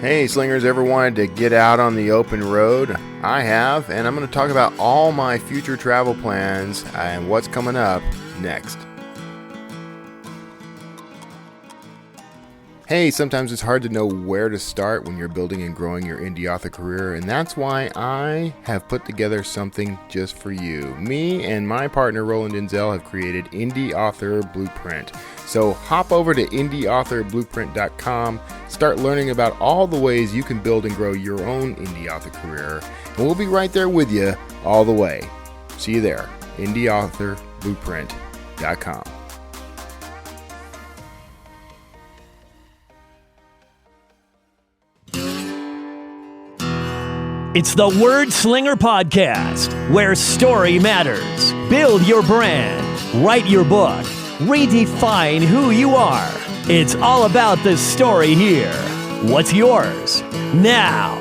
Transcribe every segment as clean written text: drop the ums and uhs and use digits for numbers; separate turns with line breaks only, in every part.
Hey Slingers, ever wanted to get out on the open road? I have, and I'm going to talk about all my future travel plans and what's coming up next. Hey, sometimes it's hard to know where to start when you're building and growing your indie author career, and that's why I have put together something just for you. Me and my partner Roland Denzel have created Indie Author Blueprint. So hop over to indieauthorblueprint.com, start learning about all the ways you can build and grow your own indie author career, and we'll be right there with you all the way. See you there, indieauthorblueprint.com.
It's the Word Slinger Podcast, where story matters. Build your brand, write your book, redefine who you are. It's all about the story here. What's yours? Now,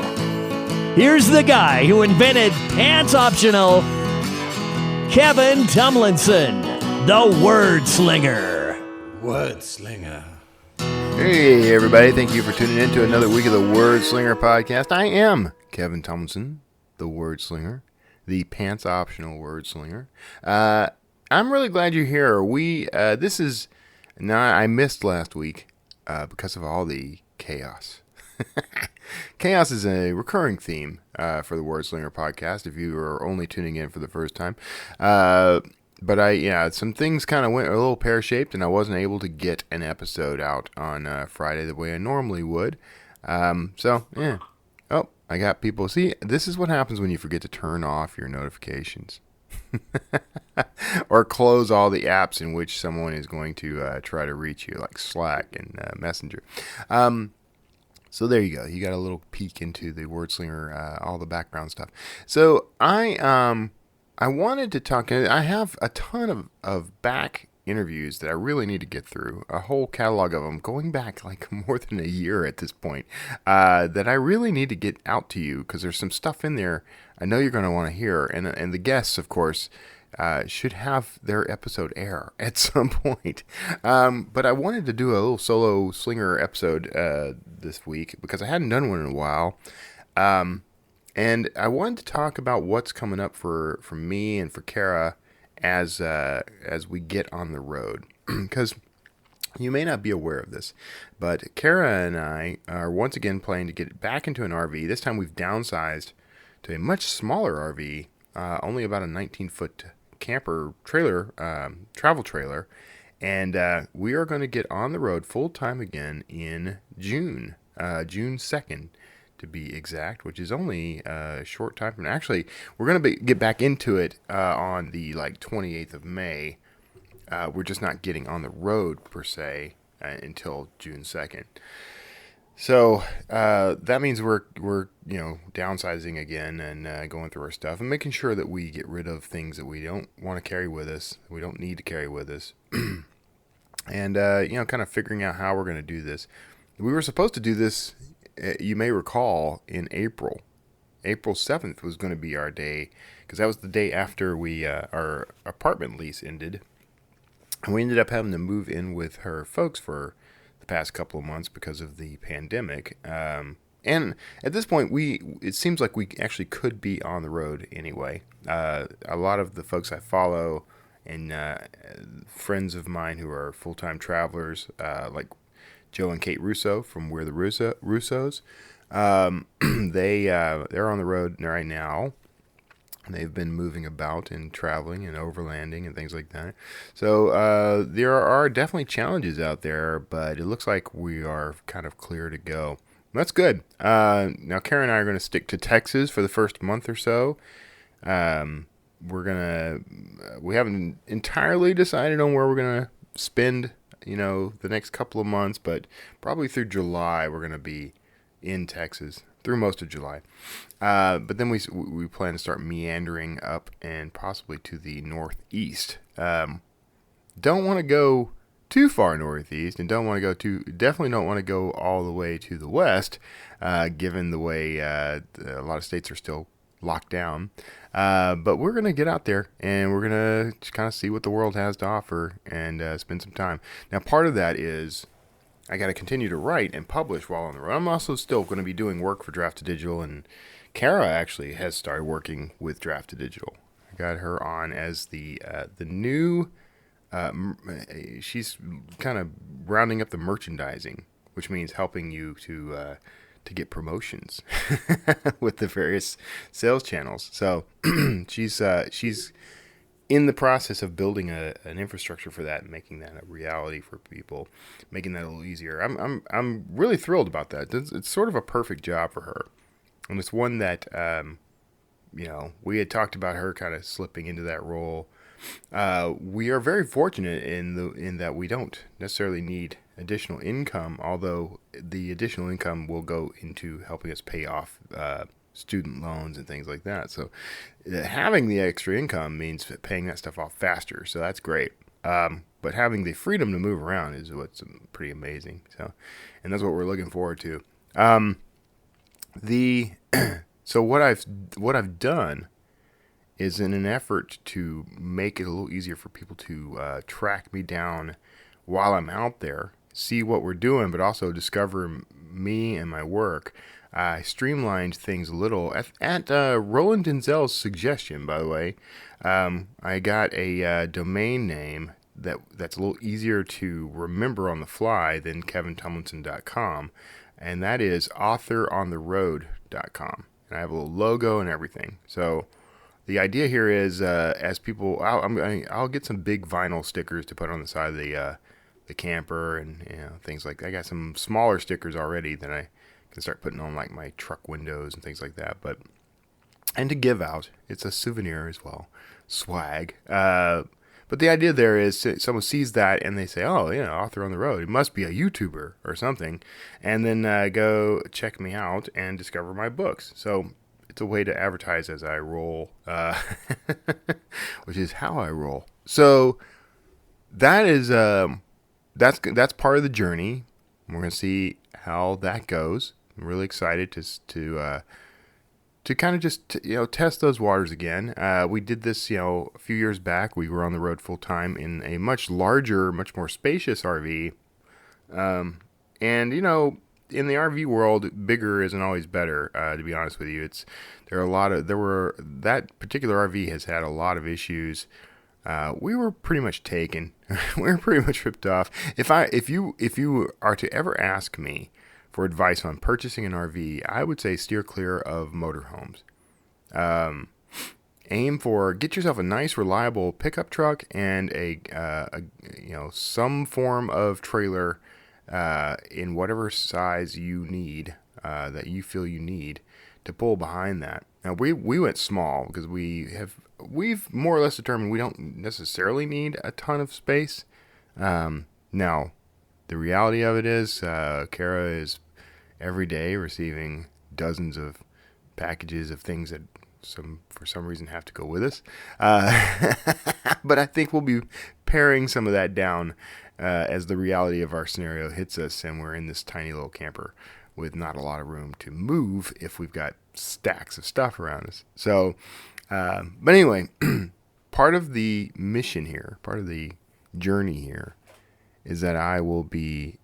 here's the guy who invented Pants Optional, Kevin Tomlinson, the Word Slinger.
Word Slinger.
Hey everybody, thank you for tuning in to another week of the Word Slinger Podcast. I am Kevin Tomlinson, the Word Slinger, the Pants Optional Word Slinger. I'm really glad you're here. I missed last week because of all the chaos. Chaos is a recurring theme for the Word Slinger podcast if you are only tuning in for the first time. But some things kind of went a little pear-shaped, and I wasn't able to get an episode out on Friday the way I normally would. Oh, I got people. See, this is what happens when you forget to turn off your notifications. Or close all the apps in which someone is going to try to reach you, like Slack and Messenger. So there you go. You got a little peek into the Word Slinger, all the background stuff. So I wanted to talk. I have a ton of back interviews that I really need to get through, a whole catalog of them going back like more than a year at this point, that I really need to get out to you because there's some stuff in there I know you're going to want to hear, and the guests, of course, should have their episode air at some point. But I wanted to do a little solo Slinger episode this week because I hadn't done one in a while. And I wanted to talk about what's coming up for me and for Kara as we get on the road. Because you may not be aware of this, but Kara and I are once again planning to get back into an RV. This time we've downsized to a much smaller RV, only about a 19-foot camper trailer, travel trailer. And we are going to get on the road full-time again in June 2nd. To be exact, which is only a short time from now. Actually, we're going to get back into it on the 28th of May. We're just not getting on the road per se until June 2nd. So that means we're downsizing again and going through our stuff and making sure that we get rid of things that we don't want to carry with us, we don't need to carry with us, and kind of figuring out how we're going to do this. We were supposed to do this. You may recall in April 7th was going to be our day because that was the day after our apartment lease ended. And we ended up having to move in with her folks for the past couple of months because of the pandemic. And at this point, it seems like we actually could be on the road anyway. A lot of the folks I follow and friends of mine who are full-time travelers, like Joe and Kate Russo from We're the Russos. They're on the road right now. They've been moving about and traveling and overlanding and things like that. So there are definitely challenges out there, but it looks like we are kind of clear to go. That's good. Now, Karen and I are going to stick to Texas for the first month or so. We haven't entirely decided on where we're going to spend the next couple of months, but probably through July, we're going to be in Texas through most of July. But then we plan to start meandering up and possibly to the northeast. Don't want to go too far northeast and definitely don't want to go all the way to the west, given the way a lot of states are still locked down. But we're going to get out there and we're going to kind of see what the world has to offer and spend some time. Now, part of that is I got to continue to write and publish while on the road. I'm also still going to be doing work for Draft to Digital, and Kara actually has started working with Draft to Digital. I got her on as the new. She's kind of rounding up the merchandising, which means helping you to get promotions with the various sales channels. So she's in the process of building an infrastructure for that and making that a reality for people, making that a little easier. I'm really thrilled about that. It's sort of a perfect job for her, and it's one that we had talked about her kind of slipping into that role. We are very fortunate in that we don't necessarily need additional income, although the additional income will go into helping us pay off student loans and things like that. So having the extra income means paying that stuff off faster. So that's great. But having the freedom to move around is what's pretty amazing. So, and that's what we're looking forward to. So what I've done is in an effort to make it a little easier for people to track me down while I'm out there, see what we're doing, but also discover me and my work. I streamlined things a little at Roland Denzel's suggestion, by the way. I got a domain name that's a little easier to remember on the fly than kevintumlinson.com, and that is authorontheroad.com. And I have a little logo and everything. So the idea here is, as people, I'll get some big vinyl stickers to put on the side of the camper and things like that. I got some smaller stickers already that I can start putting on like my truck windows and things like that. And to give out, it's a souvenir as well, swag. But the idea there is someone sees that and they say, oh, Author on the Road. It must be a YouTuber or something. And then go check me out and discover my books. So it's a way to advertise as I roll, which is how I roll. So that is that's part of the journey. We're going to see how that goes. I'm really excited to kind of just test those waters again. We did this a few years back. We were on the road full time in a much larger, much more spacious RV, and in the RV world, bigger isn't always better. To be honest with you, that particular RV has had a lot of issues. We were pretty much taken. We were pretty much ripped off. If you are to ever ask me for advice on purchasing an RV, I would say steer clear of motorhomes. Get yourself a nice, reliable pickup truck and some form of trailer in whatever size you need, that you feel you need to pull behind that. Now we went small because we've more or less determined we don't necessarily need a ton of space. Now the reality of it is, Kara is every day receiving dozens of packages of things that for some reason have to go with us. But I think we'll be paring some of that down as the reality of our scenario hits us and we're in this tiny little camper with not a lot of room to move if we've got stacks of stuff around us. So, but anyway, part of the mission here, part of the journey here is that I will be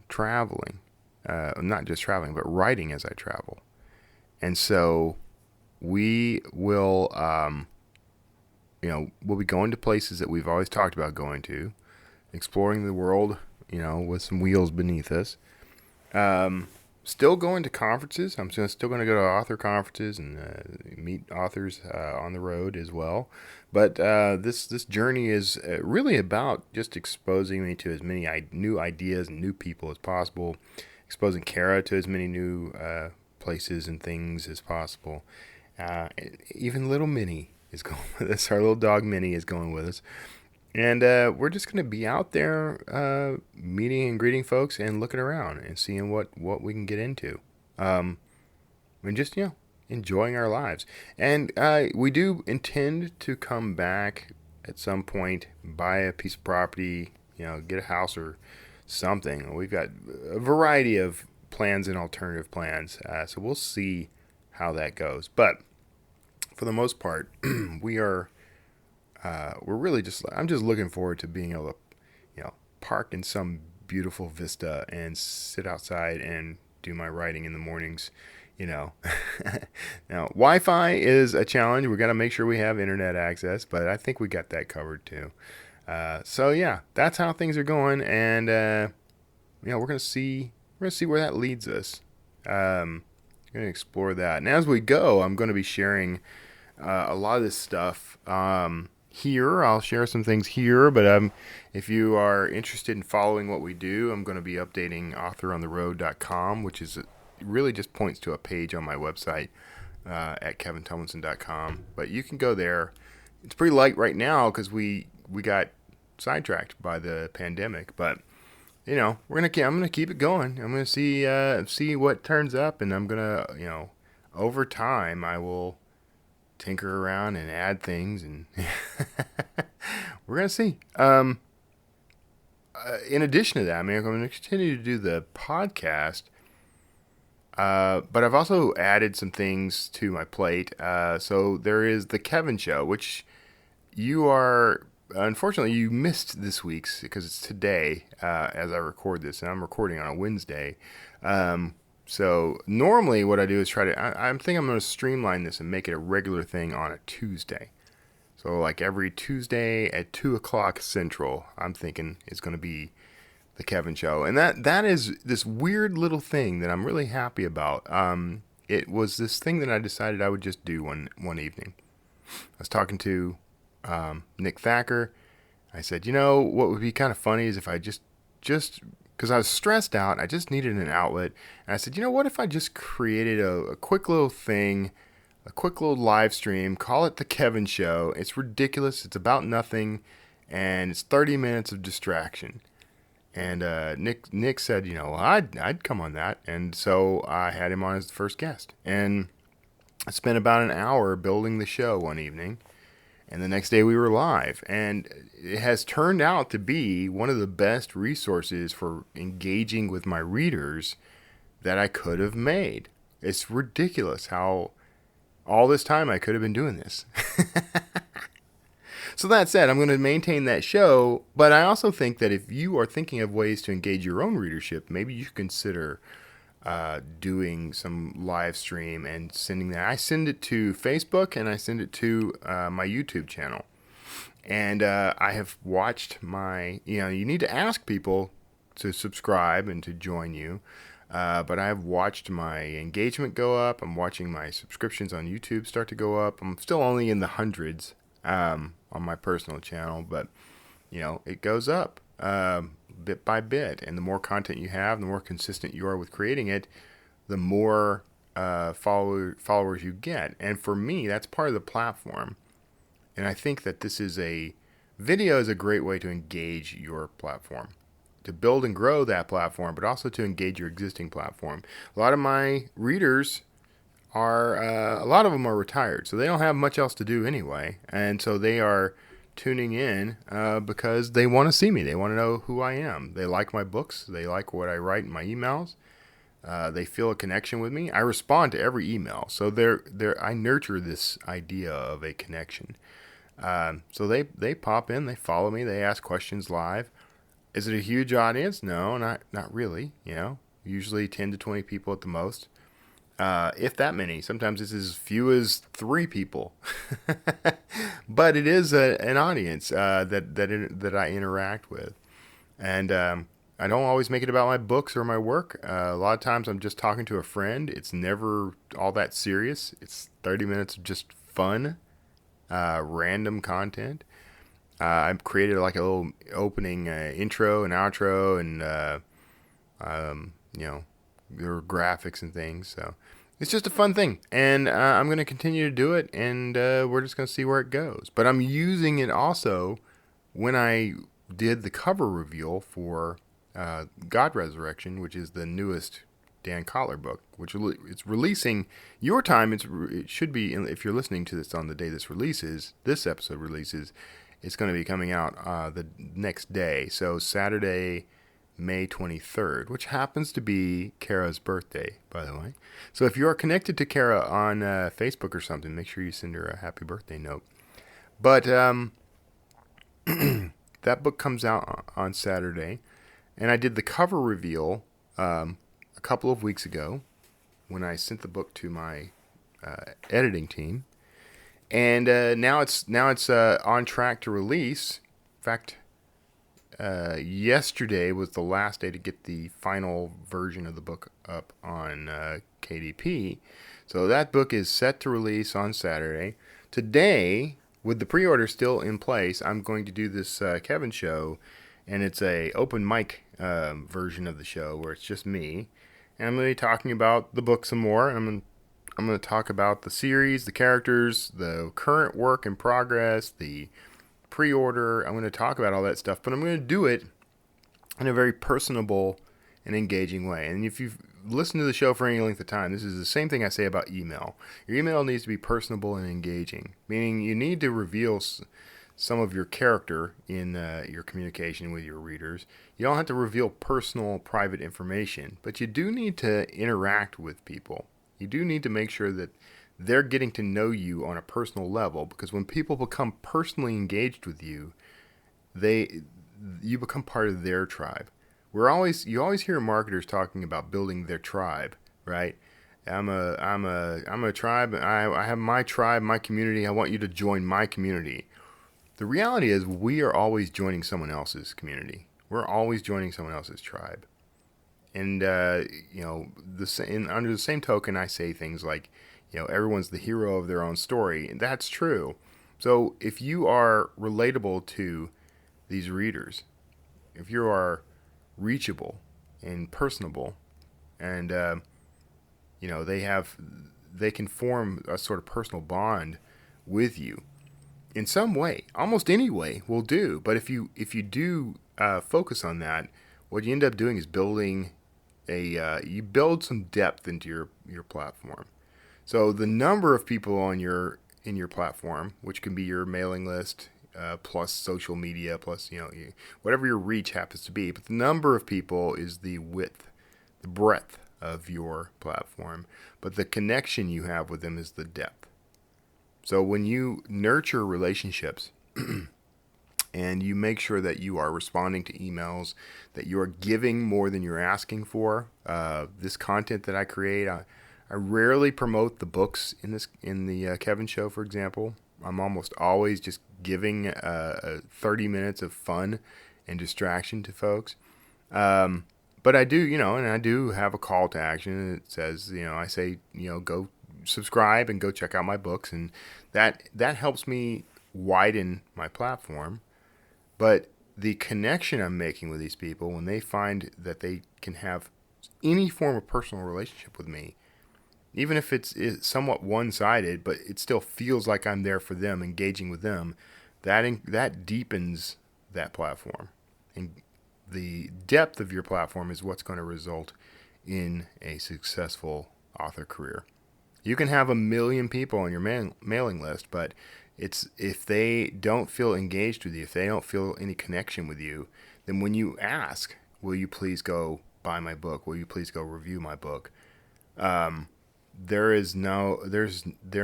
traveling. Not just traveling, but writing as I travel. And so we will, we'll be going to places that we've always talked about going to, exploring the world, with some wheels beneath us. Still going to conferences. I'm still going to go to author conferences and meet authors on the road as well. But this journey is really about just exposing me to as many new ideas and new people as possible, exposing Kara to as many new places and things as possible. Even little Minnie is going with us. Our little dog Minnie is going with us. And we're just going to be out there meeting and greeting folks and looking around and seeing what we can get into. And just, enjoying our lives. And we do intend to come back at some point, buy a piece of property, get a house or something. We've got a variety of plans and alternative plans. So we'll see how that goes. But for the most part, we're really I'm just looking forward to being able to, park in some beautiful vista and sit outside and do my writing in the mornings. Now Wi-Fi is a challenge. We got to make sure we have internet access, but I think we got that covered too. So yeah, that's how things are going, and we're gonna see where that leads us. Going to explore that, and as we go, I'm going to be sharing a lot of this stuff here. I'll share some things here, but if you are interested in following what we do, I'm going to be updating authorontheroad.com, which is really just points to a page on my website at kevintomlinson.com. But you can go there. It's pretty light right now because we got sidetracked by the pandemic, but I'm gonna keep it going. I'm gonna see what turns up, and I'm gonna over time I will tinker around and add things, and we're gonna see. In addition to that, I'm gonna continue to do the podcast. But I've also added some things to my plate. So there is the Kevin Show, which unfortunately you missed this week's because it's today as I record this, and I'm recording on a Wednesday. So normally what I do is I think I'm going to streamline this and make it a regular thing on a Tuesday. So like every Tuesday at 2 o'clock Central, I'm thinking it's going to be the Kevin Show. And that is this weird little thing that I'm really happy about. It was this thing that I decided I would just do one evening. I was talking to Nick Thacker. I said, what would be kind of funny is if I just because I was stressed out, I just needed an outlet. And I said, what if I just created a quick little thing, a quick little live stream, call it the Kevin Show. It's ridiculous. It's about nothing. And it's 30 minutes of distraction. And Nick said, I'd come on that. And so I had him on as the first guest. And I spent about an hour building the show one evening. And the next day we were live. And it has turned out to be one of the best resources for engaging with my readers that I could have made. It's ridiculous how all this time I could have been doing this. So that said, I'm going to maintain that show, but I also think that if you are thinking of ways to engage your own readership, maybe you should consider doing some live stream and sending that. I send it to Facebook and I send it to my YouTube channel. And I have watched you need to ask people to subscribe and to join you. But I have watched my engagement go up. I'm watching my subscriptions on YouTube start to go up. I'm still only in the hundreds on my personal channel, but it goes up bit by bit. And the more content you have, the more consistent you are with creating it, the more followers you get. And for me, that's part of the platform. And I think that video is a great way to engage your platform, to build and grow that platform, but also to engage your existing platform. A lot of my readers a lot of them are retired, so they don't have much else to do anyway. And so they are tuning in because they want to see me. They want to know who I am. They like my books. They like what I write in my emails. They feel a connection with me. I respond to every email. So I nurture this idea of a connection. So they pop in, they follow me, they ask questions live. Is it a huge audience? No, not really. Usually 10 to 20 people at the most. If that many. Sometimes it's as few as 3 people. But it is an audience that I interact with. And I don't always make it about my books or my work. A lot of times I'm just talking to a friend. It's never all that serious. It's 30 minutes of just fun, random content. I've created like a little opening intro and outro, and there are graphics and things. So it's just a fun thing, and I'm going to continue to do it, and we're just going to see where it goes. But I'm using it also when I did the cover reveal for God Resurrection, which is the newest Dan Kotler book, which it's releasing your time. It should be, if you're listening to this on the day this episode releases, it's going to be coming out the next day. So Saturday, May 23rd, which happens to be Kara's birthday, by the way. So if you are connected to Kara on Facebook or something, make sure you send her a happy birthday note. But that book comes out on Saturday, And I did the cover reveal a couple of weeks ago when I sent the book to my editing team. And now it's on track to release. In fact, yesterday was the last day to get the final version of the book up on KDP. So that book is set to release on Saturday. Today, with the pre-order still in place, I'm going to do this Kevin show, and it's a open mic version of the show where it's just me, and I'm going to be talking about the book some more. I'm going to talk about the series, the characters, the current work in progress, the pre-order. I'm going to talk about all that stuff, but I'm going to do it in a very personable and engaging way. And if you've listened to the show for any length of time, this is the same thing I say about email. Your email needs to be personable and engaging, meaning you need to reveal some of your character in your communication with your readers. You don't have to reveal personal, private information, but you do need to interact with people. You do need to make sure that they're getting to know you on a personal level, because when people become personally engaged with you, you become part of their tribe. You always hear marketers talking about building their tribe, right? I'm a tribe. I have my tribe, my community. I want you to join my community. The reality is, we are always joining someone else's community. We're always joining someone else's tribe. And under the same token, I say things like, everyone's the hero of their own story, and that's true. So if you are relatable to these readers, if you are reachable and personable, and they can form a sort of personal bond with you in some way. Almost any way will do. But if you do focus on that, what you end up doing is building you build some depth into your platform. So the number of people in your platform, which can be your mailing list, plus social media, plus whatever your reach happens to be, but the number of people is the width, the breadth of your platform, but the connection you have with them is the depth. So when you nurture relationships and you make sure that you are responding to emails, that you are giving more than you're asking for, this content that I create, I rarely promote the books in the Kevin show, for example. I'm almost always just giving 30 minutes of fun and distraction to folks. But I do, and I do have a call to action. It says, I say, go subscribe and go check out my books, and that helps me widen my platform. But the connection I'm making with these people, when they find that they can have any form of personal relationship with me, even if it's somewhat one-sided, but it still feels like I'm there for them, engaging with them, that deepens that platform. And the depth of your platform is what's going to result in a successful author career. You can have 1 million people on your mailing list, but if they don't feel engaged with you, if they don't feel any connection with you, then when you ask, will you please go buy my book? Will you please go review my book? There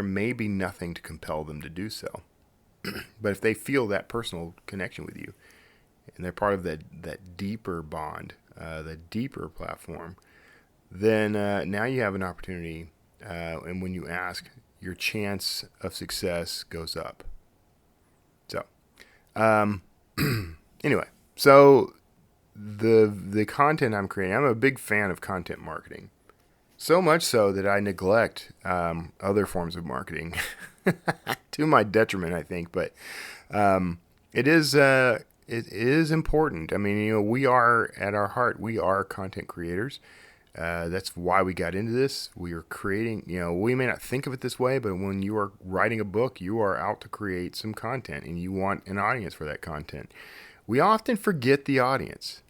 may be nothing to compel them to do so. But if they feel that personal connection with you, and they're part of that deeper bond, the deeper platform, then now you have an opportunity, and when you ask, your chance of success goes up. So, anyway, so the content I'm creating, I'm a big fan of content marketing. So much so that I neglect other forms of marketing to my detriment, I think. But it is important. I mean, we are at our heart, we are content creators. That's why we got into this. We are creating. We may not think of it this way, but when you are writing a book, you are out to create some content, and you want an audience for that content. We often forget the audience.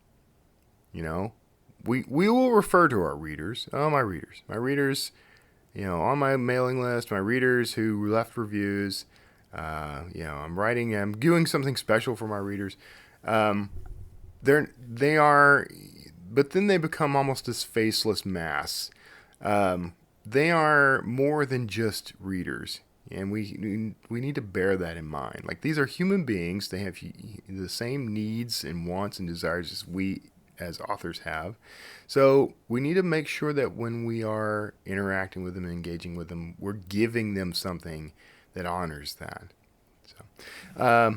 We will refer to our readers. Oh, my readers, on my mailing list, my readers who left reviews. I'm doing something special for my readers. They are, but then they become almost this faceless mass. They are more than just readers, and we need to bear that in mind. Like, these are human beings. They have the same needs and wants and desires as we as authors have. So we need to make sure that when we are interacting with them and engaging with them, we're giving them something that honors that. So I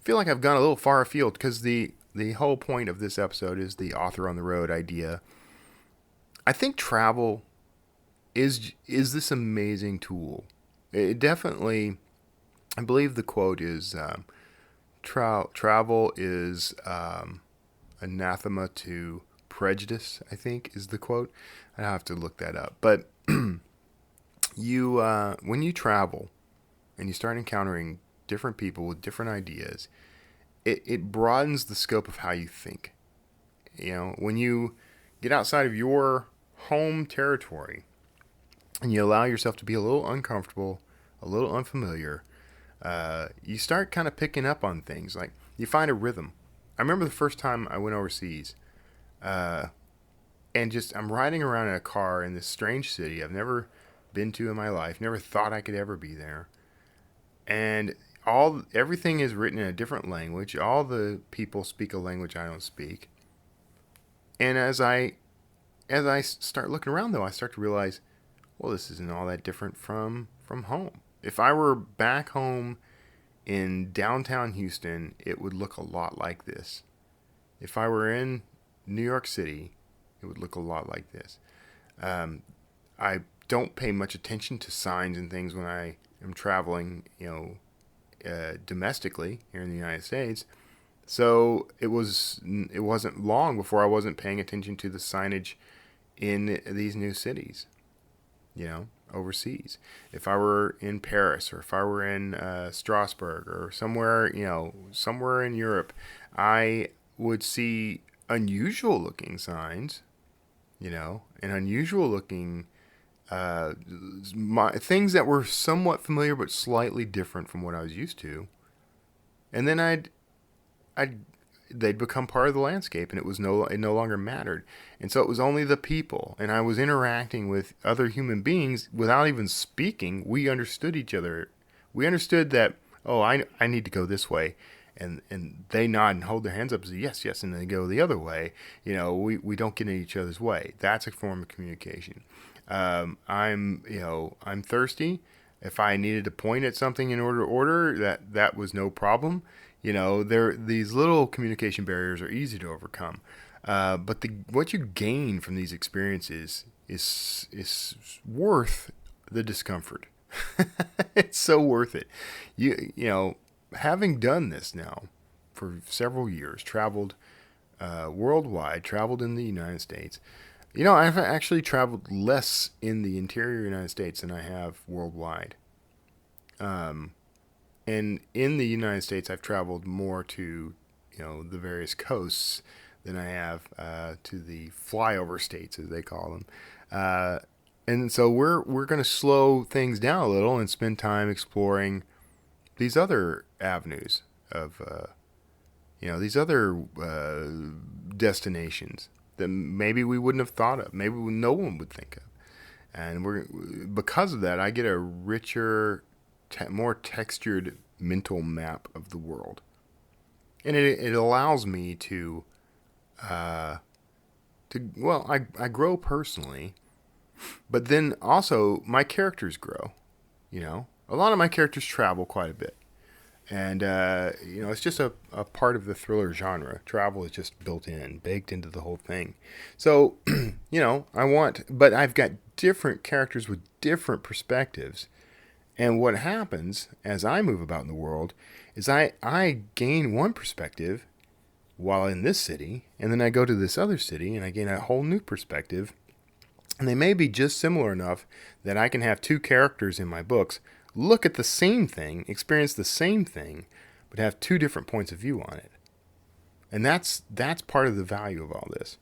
feel like I've gone a little far afield because the whole point of this episode is the author on the road idea. I think travel is this amazing tool. It definitely, I believe the quote is, travel is anathema to prejudice, I think is the quote. I have to look that up. But you, when you travel and you start encountering different people with different ideas, it broadens the scope of how you think. You know, when you get outside of your home territory and you allow yourself to be a little uncomfortable, a little unfamiliar, you start kind of picking up on things. Like you find a rhythm. I remember the first time I went overseas, and just I'm riding around in a car in this strange city I've never been to in my life, never thought I could ever be there, and everything is written in a different language. All the people speak a language I don't speak, and as I start looking around, though, I start to realize, well, this isn't all that different from home. If I were back home in downtown Houston, it would look a lot like this. If I were in New York City, it would look a lot like this. I don't pay much attention to signs and things when I am traveling, domestically here in the United States. So it wasn't long before I wasn't paying attention to the signage in these new cities, overseas. If I were in Paris, or if I were in Strasbourg, or somewhere in Europe, I would see unusual looking signs, and unusual looking things that were somewhat familiar but slightly different from what I was used to. And then they'd become part of the landscape, and it no longer mattered. And so it was only the people, and I was interacting with other human beings without even speaking. We understood each other. We understood that, I need to go this way, and they nod and hold their hands up and say yes, yes, and they go the other way. We don't get in each other's way. That's a form of communication. I'm thirsty. If I needed to point at something in order to order, that was no problem. These little communication barriers are easy to overcome. But what you gain from these experiences is worth the discomfort. It's so worth it. Having done this now for several years, traveled worldwide, traveled in the United States. I've actually traveled less in the interior United States than I have worldwide. And in the United States, I've traveled more to, the various coasts than I have to the flyover states, as they call them. And so we're going to slow things down a little and spend time exploring these other avenues of, these other destinations that maybe we wouldn't have thought of, maybe no one would think of. And because of that, I get a richer, more textured mental map of the world, and it allows me to I grow personally, but then also my characters grow. A lot of my characters travel quite a bit, and it's just a part of the thriller genre. Travel is just baked into the whole thing. So but I've got different characters with different perspectives. And what happens as I move about in the world is I gain one perspective while in this city, and then I go to this other city and I gain a whole new perspective. And they may be just similar enough that I can have two characters in my books look at the same thing, experience the same thing, but have two different points of view on it. And that's part of the value of all this.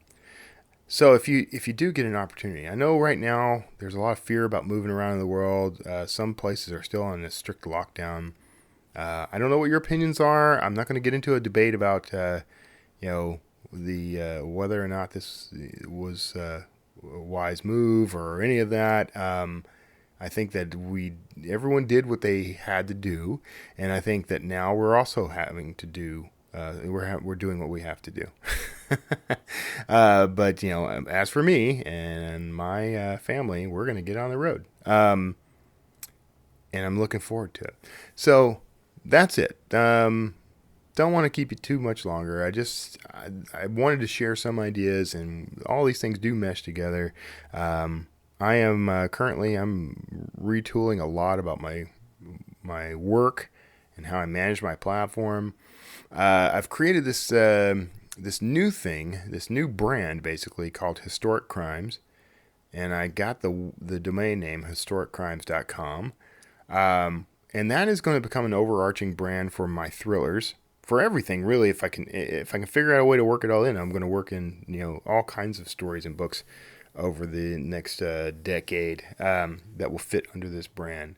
So if you do get an opportunity, I know right now there's a lot of fear about moving around in the world. Some places are still on a strict lockdown. I don't know what your opinions are. I'm not going to get into a debate about the whether or not this was a wise move or any of that. I think that everyone did what they had to do, and I think that now we're also having to do we're doing what we have to do. But as for me and my family, we're going to get on the road, and I'm looking forward to it. So that's it. Don't want to keep you too much longer. I wanted to share some ideas, and all these things do mesh together. I am currently I'm retooling a lot about my work and how I manage my platform. I've created this new thing, this new brand, basically called Historic Crimes, and I got the domain name historiccrimes.com, and that is going to become an overarching brand for my thrillers, for everything really. If I can figure out a way to work it all in, I'm going to work in all kinds of stories and books over the next decade that will fit under this brand.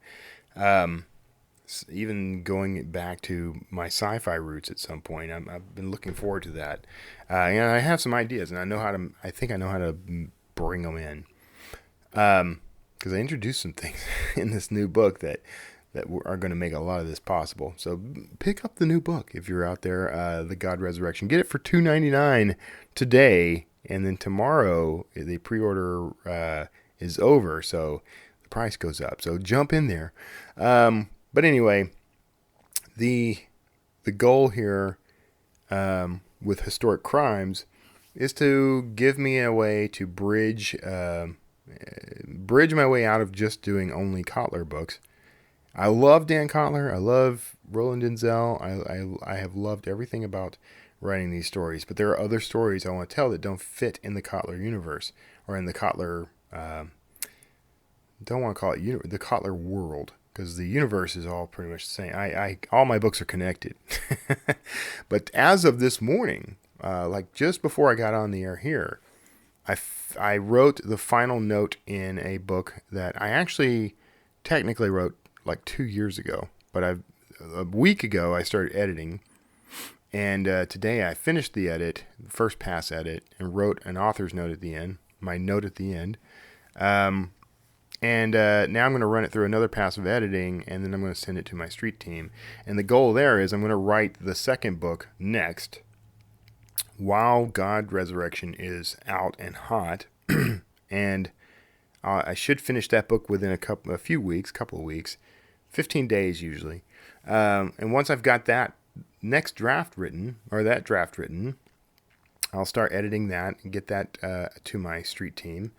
Even going back to my sci-fi roots at some point, I've been looking forward to that. I have some ideas, and I think I know how to bring them in. Because I introduced some things in this new book that are going to make a lot of this possible. So pick up the new book if you're out there, The God Resurrection. Get it for $2.99 today, and then tomorrow the pre-order is over, so the price goes up. So jump in there. But anyway, the goal here with Historic Crimes is to give me a way to bridge my way out of just doing only Kotler books. I love Dan Kotler. I love Roland Denzel. I have loved everything about writing these stories, but there are other stories I want to tell that don't fit in the Kotler universe, or in the Kotler, don't want to call it the Kotler world, because the universe is all pretty much the same. All my books are connected. But as of this morning, like just before I got on the air here, I wrote the final note in a book that I actually technically wrote like 2 years ago, but a week ago I started editing, and today I finished the edit, first pass edit, and wrote an author's note at the end, my note at the end. And now I'm going to run it through another pass of editing, and then I'm going to send it to my street team. And the goal there is I'm going to write the second book next, while God Resurrection is out and hot. And I should finish that book within a couple of weeks, 15 days usually. And once I've got that draft written, I'll start editing that and get that to my street team.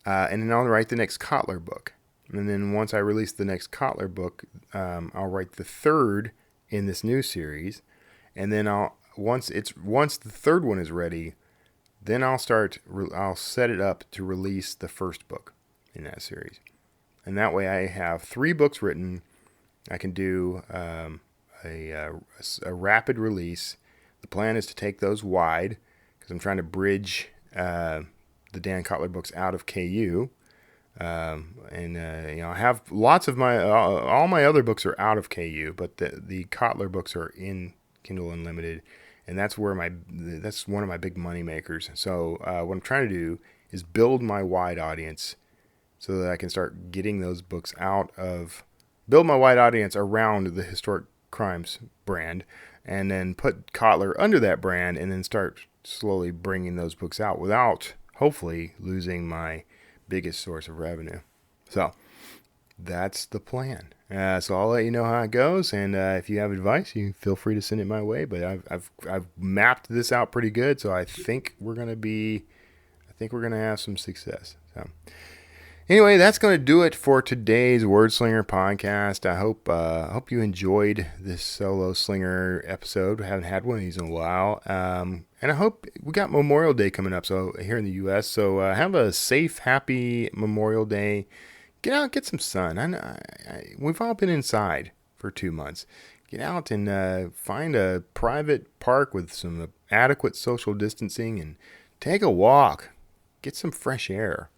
And then I'll write the next Kotler book. And then once I release the next Kotler book, I'll write the third in this new series. And then once the third one is ready, then I'll set it up to release the first book in that series. And that way I have 3 books written. I can do a rapid release. The plan is to take those wide, because I'm trying to bridge the Dan Kotler books out of KU, and I have lots of all my other books are out of KU, but the Kotler books are in Kindle Unlimited, and that's one of my big money makers. So what I'm trying to do is build my wide audience so that I can start getting those books build my wide audience around the Historic Crimes brand, and then put Kotler under that brand, and then start slowly bringing those books out without hopefully losing my biggest source of revenue. So that's the plan. So I'll let you know how it goes, and if you have advice, you feel free to send it my way. But I've mapped this out pretty good, so I think we're gonna have some success. So anyway, that's going to do it for today's Word Slinger podcast. I hope you enjoyed this solo Slinger episode. I haven't had one of these in a while. And I hope we got Memorial Day coming up here in the U.S. So have a safe, happy Memorial Day. Get out, get some sun. We've all been inside for 2 months. Get out and find a private park with some adequate social distancing and take a walk. Get some fresh air.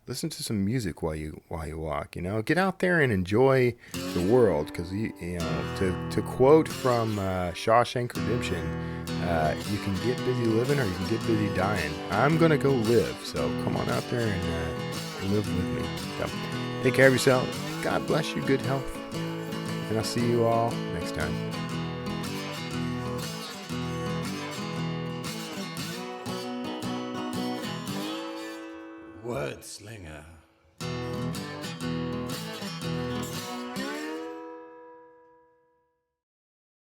Listen to some music while you walk. Get out there and enjoy the world, because to quote from Shawshank Redemption, you can get busy living or you can get busy dying. I'm gonna go live, so come on out there and live with me. So, take care of yourself. God bless you. Good health, and I'll see you all next time.
Word Slinger.